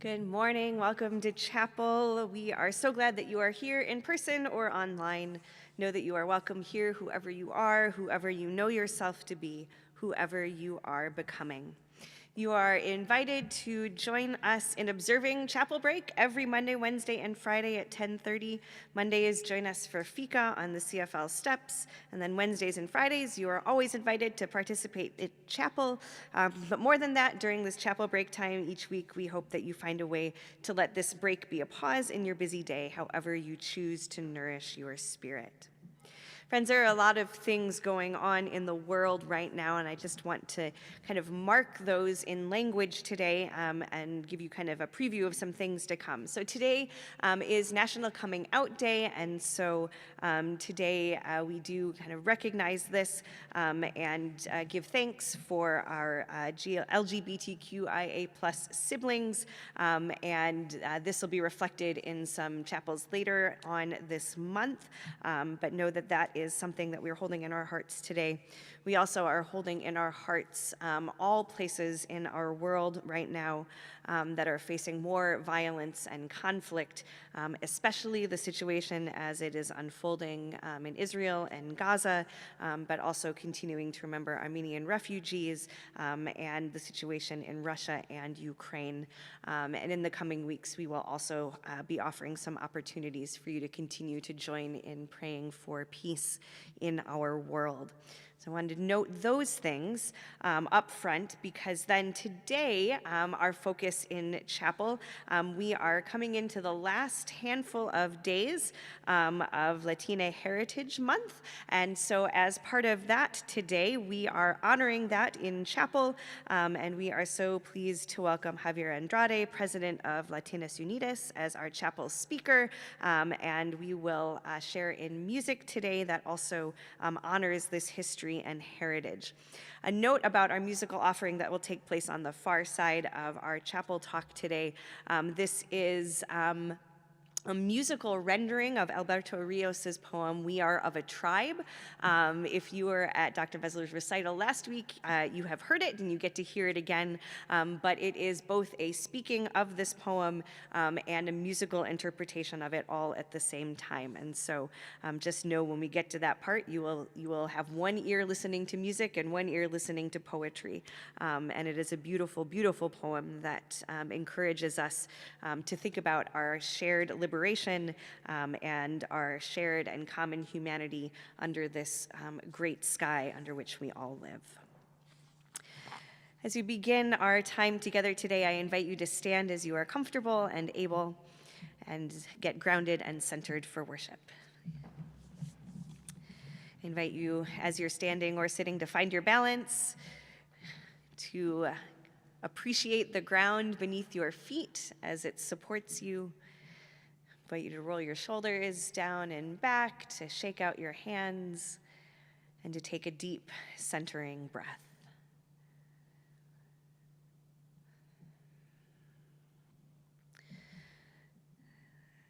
Good morning. Welcome to chapel. We are so glad that you are here in person or online. Know that you are welcome here, whoever you are, whoever you know yourself to be, whoever you are becoming. You are invited to join us in observing chapel break every Monday, Wednesday, and Friday at 10:30. Mondays, join us for fika on the CFL steps, and then Wednesdays and Fridays, you are always invited to participate in chapel. But more than that, during this chapel break time each week, we hope that you find a way to let this break be a pause in your busy day, however you choose to nourish your spirit. Friends, there are a lot of things going on in the world right now, and I just want to kind of mark those in language today and give you kind of a preview of some things to come. So today is National Coming Out Day, and so today we do kind of recognize this and give thanks for our LGBTQIA+ siblings, and this will be reflected in some chapels later on this month, but know that that is something that we're holding in our hearts today. We also are holding in our hearts all places in our world right now that are facing more violence and conflict, especially the situation as it is unfolding in Israel and Gaza, but also continuing to remember Armenian refugees and the situation in Russia and Ukraine. And in the coming weeks, we will also be offering some opportunities for you to continue to join in praying for peace in our world. So I wanted to note those things up front, because then today, our focus in chapel, we are coming into the last handful of days of Latine Heritage Month. And so as part of that today, we are honoring that in chapel, and we are so pleased to welcome Xavier Andrade, president of Latinas Unidas, as our chapel speaker, and we will share in music today that also honors this history and heritage. A note about our musical offering that will take place on the far side of our chapel talk today. This is a musical rendering of Alberto Rios's poem, "We Are of a Tribe." If you were at Dr. Vesler's recital last week, you have heard it and you get to hear it again, but it is both a speaking of this poem and a musical interpretation of it all at the same time. And so just know when we get to that part, you will have one ear listening to music and one ear listening to poetry. And it is a beautiful, beautiful poem that encourages us to think about our shared liberation and our shared and common humanity under this great sky under which we all live. As we begin our time together today, I invite you to stand as you are comfortable and able, and get grounded and centered for worship. I invite you, as you're standing or sitting, to find your balance, to appreciate the ground beneath your feet as it supports you. I invite you to roll your shoulders down and back, to shake out your hands, and to take a deep, centering breath.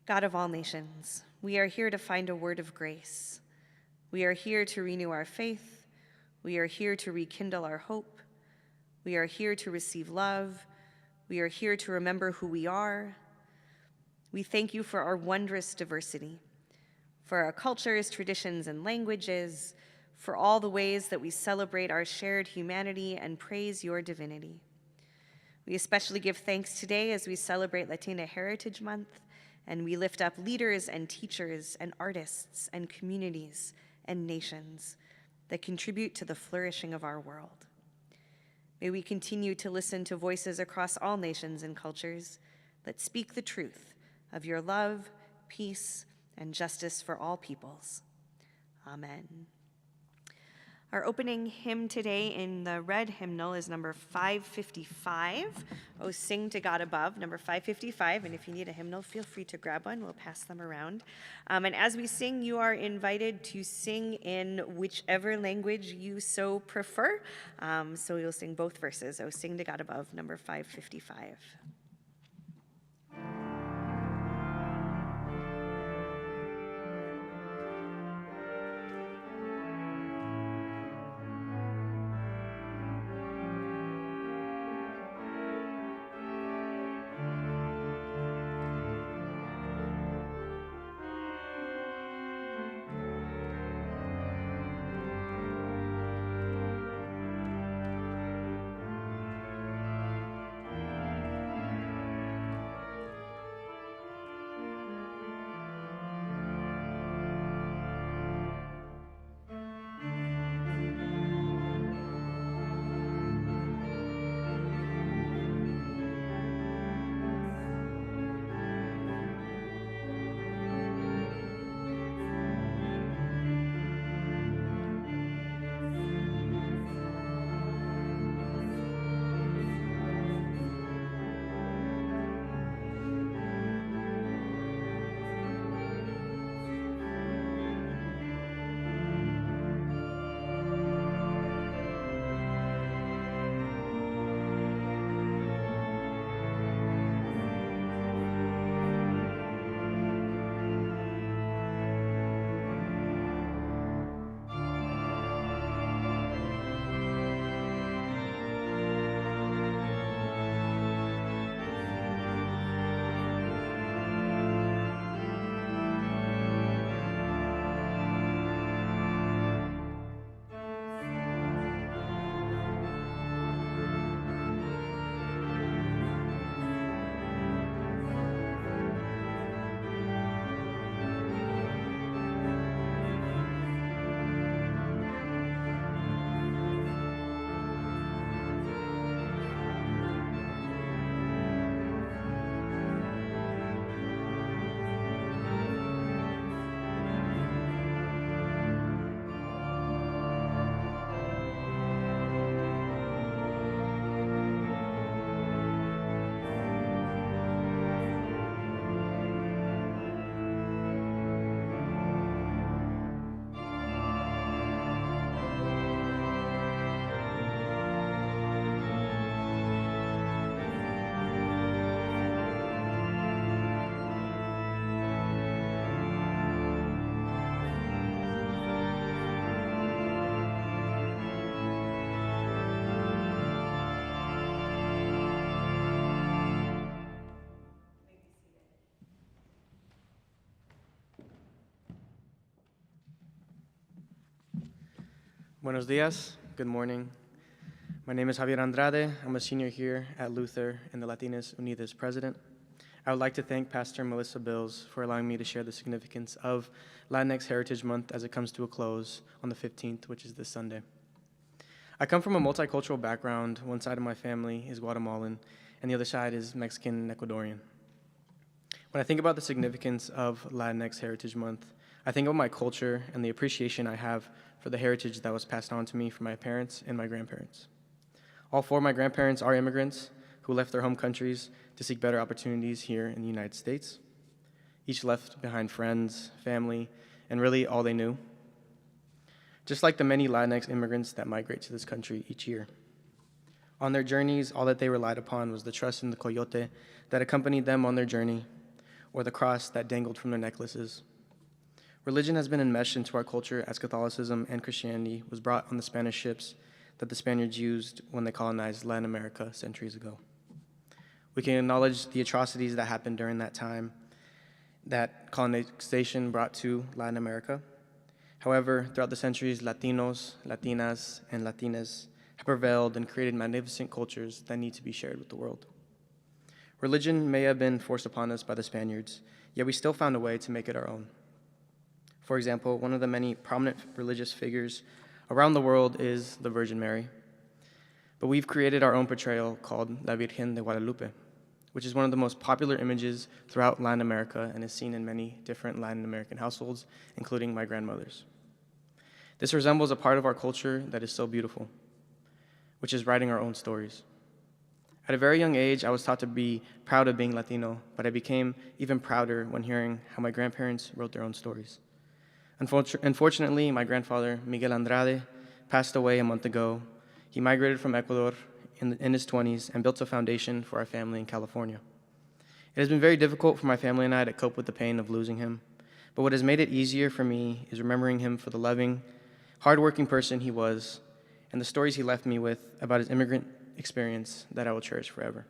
God of all nations, we are here to find a word of grace. We are here to renew our faith. We are here to rekindle our hope. We are here to receive love. We are here to remember who we are. We thank you for our wondrous diversity, for our cultures, traditions, and languages, for all the ways that we celebrate our shared humanity and praise your divinity. We especially give thanks today as we celebrate Latine Heritage Month, and we lift up leaders and teachers and artists and communities and nations that contribute to the flourishing of our world. May we continue to listen to voices across all nations and cultures that speak the truth of your love, peace, and justice for all peoples. Amen. Our opening hymn today in the red hymnal is number 555, "Oh Sing to God Above," number 555, and if you need a hymnal, feel free to grab one. We'll pass them around. And as we sing, you are invited to sing in whichever language you so prefer. So you'll sing both verses, "Oh Sing to God Above," number 555. Buenos dias. Good morning. My name is Xavier Andrade. I'm a senior here at Luther and the Latinas Unidas president. I would like to thank Pastor Melissa Bills for allowing me to share the significance of Latinx Heritage Month as it comes to a close on the 15th, which is this Sunday. I come from a multicultural background. One side of my family is Guatemalan, and the other side is Mexican and Ecuadorian. When I think about the significance of Latinx Heritage Month, I think of my culture and the appreciation I have for the heritage that was passed on to me from my parents and my grandparents. All four of my grandparents are immigrants who left their home countries to seek better opportunities here in the United States. Each left behind friends, family, and really all they knew. Just like the many Latinx immigrants that migrate to this country each year. On their journeys, all that they relied upon was the trust in the coyote that accompanied them on their journey, or the cross that dangled from their necklaces. Religion has been enmeshed into our culture as Catholicism and Christianity was brought on the Spanish ships that the Spaniards used when they colonized Latin America centuries ago. We can acknowledge the atrocities that happened during that time that colonization brought to Latin America. However, throughout the centuries, Latinos, Latinas, and Latinas have prevailed and created magnificent cultures that need to be shared with the world. Religion may have been forced upon us by the Spaniards, yet we still found a way to make it our own. For example, one of the many prominent religious figures around the world is the Virgin Mary. But we've created our own portrayal called La Virgen de Guadalupe, which is one of the most popular images throughout Latin America and is seen in many different Latin American households, including my grandmother's. This resembles a part of our culture that is so beautiful, which is writing our own stories. At a very young age, I was taught to be proud of being Latino, but I became even prouder when hearing how my grandparents wrote their own stories. Unfortunately, my grandfather, Miguel Andrade, passed away a month ago. He migrated from Ecuador in his 20s and built a foundation for our family in California. It has been very difficult for my family and I to cope with the pain of losing him, but what has made it easier for me is remembering him for the loving, hardworking person he was and the stories he left me with about his immigrant experience that I will cherish forever.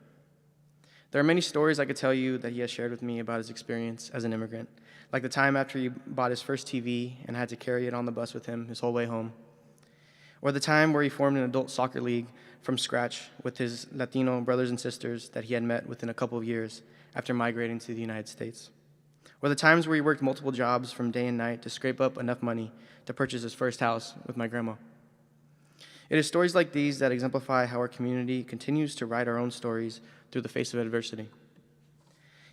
There are many stories I could tell you that he has shared with me about his experience as an immigrant, like the time after he bought his first TV and had to carry it on the bus with him his whole way home, or the time where he formed an adult soccer league from scratch with his Latino brothers and sisters that he had met within a couple of years after migrating to the United States, or the times where he worked multiple jobs from day and night to scrape up enough money to purchase his first house with my grandma. It is stories like these that exemplify how our community continues to write our own stories through the face of adversity.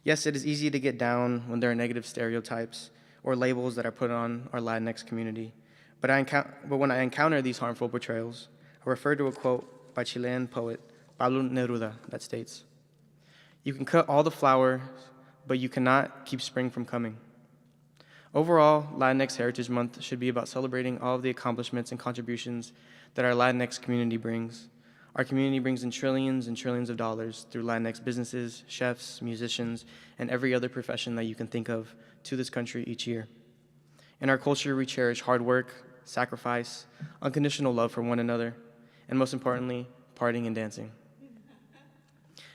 Yes, it is easy to get down when there are negative stereotypes or labels that are put on our Latinx community, but when I encounter these harmful portrayals, I refer to a quote by Chilean poet Pablo Neruda that states, "You can cut all the flowers, but you cannot keep spring from coming." Overall, Latinx Heritage Month should be about celebrating all of the accomplishments and contributions that our Latinx community brings. Our community brings in trillions and trillions of dollars through Latinx businesses, chefs, musicians, and every other profession that you can think of to this country each year. In our culture, we cherish hard work, sacrifice, unconditional love for one another, and most importantly, partying and dancing.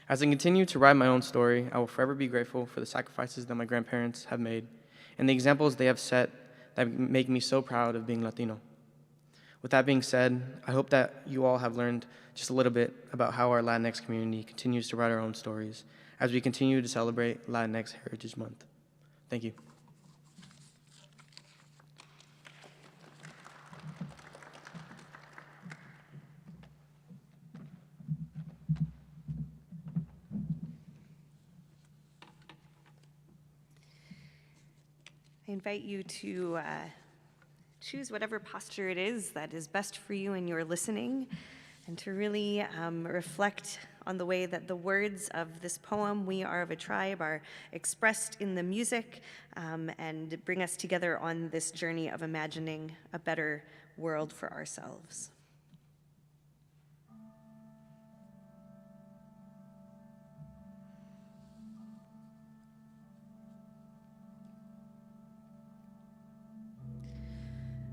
As I continue to write my own story, I will forever be grateful for the sacrifices that my grandparents have made and the examples they have set that make me so proud of being Latino. With that being said, I hope that you all have learned just a little bit about how our Latinx community continues to write our own stories as we continue to celebrate Latinx Heritage Month. Thank you. I invite you to choose whatever posture it is that is best for you in your listening, and to really reflect on the way that the words of this poem, "We Are of a Tribe," are expressed in the music and bring us together on this journey of imagining a better world for ourselves.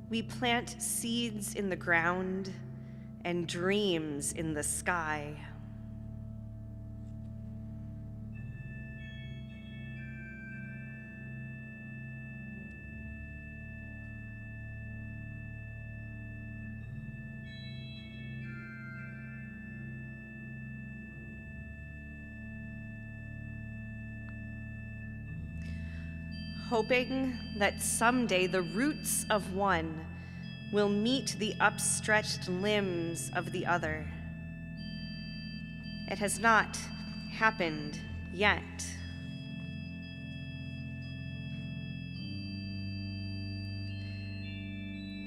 We plant seeds in the ground and dreams in the sky. hoping that someday the roots of one will meet the upstretched limbs of the other. It has not happened yet.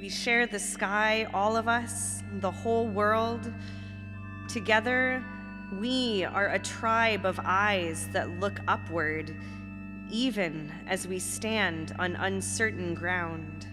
We share the sky, all of us, the whole world. Together, we are a tribe of eyes that look upward, even as we stand on uncertain ground.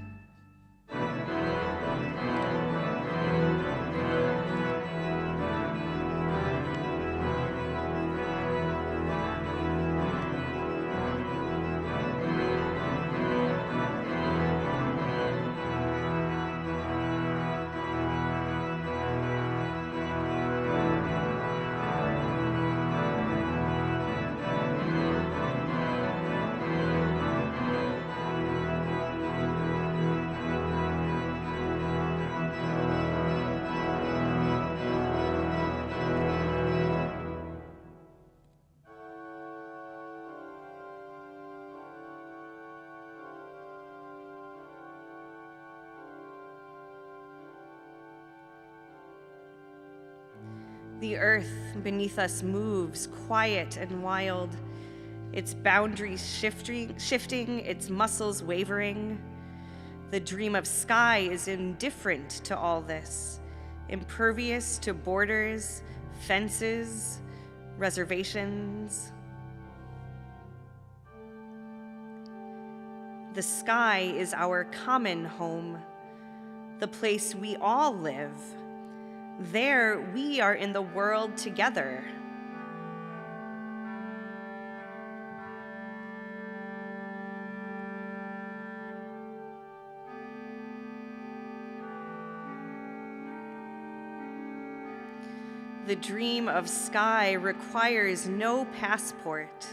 The earth beneath us moves, quiet and wild, its boundaries shifting, its muscles wavering. The dream of sky is indifferent to all this, impervious to borders, fences, reservations. The sky is our common home, the place we all live. There, we are in the world together. The dream of sky requires no passport.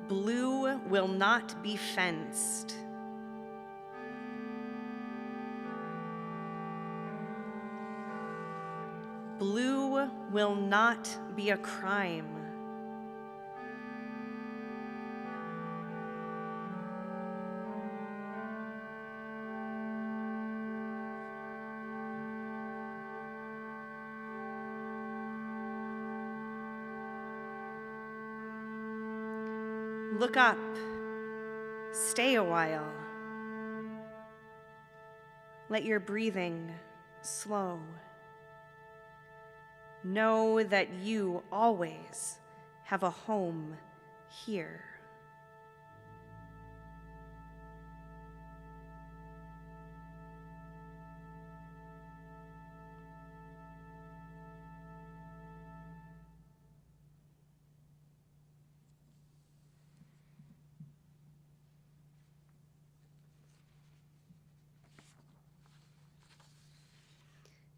Blue will not be fenced. Blue will not be a crime. Look up, stay a while. Let your breathing slow. Know that you always have a home here.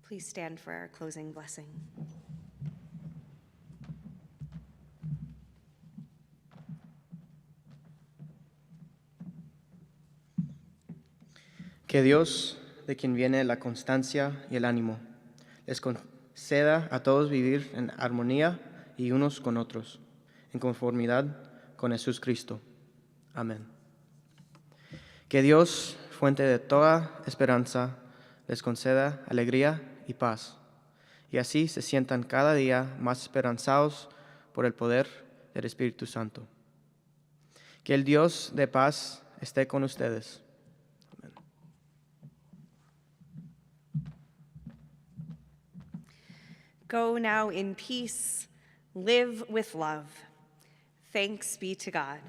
Please stand for our closing blessing. Que Dios, de quien viene la constancia y el ánimo, les conceda a todos vivir en armonía y unos con otros, en conformidad con Jesús Cristo. Amén. Que Dios, fuente de toda esperanza, les conceda alegría y paz, y así se sientan cada día más esperanzados por el poder del Espíritu Santo. Que el Dios de paz esté con ustedes. Amén. Go now in peace, live with love. Thanks be to God.